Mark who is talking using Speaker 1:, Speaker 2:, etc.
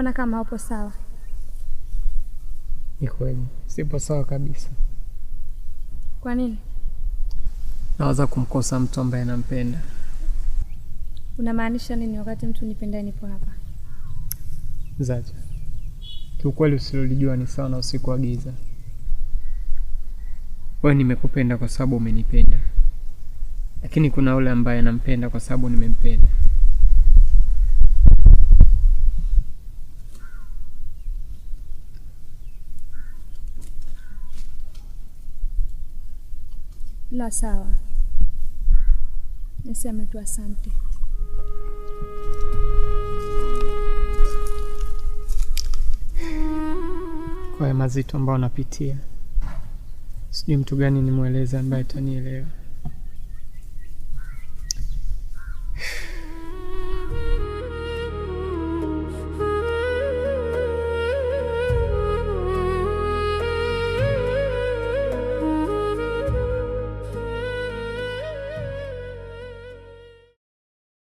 Speaker 1: Mbona kama haupo sawa?
Speaker 2: Ni kweli, sipo sawa kabisa.
Speaker 1: Kwa nini?
Speaker 2: Nawaza kumkosa mtu ambaye nampenda.
Speaker 1: Unamaanisha nini wakati mtu nipendaye nipo hapa?
Speaker 2: Zaja, kiukweli usilolijua ni sawa na usiku wa giza. Wewe nimekupenda kwa sababu umenipenda. Lakini kuna yule ambaye nampenda kwa sababu nimempenda.
Speaker 1: La, sawa. Niseme tu asante.
Speaker 2: Kwa mazito ambayo napitia, sijui mtu gani nimweleze ambaye atanielewa.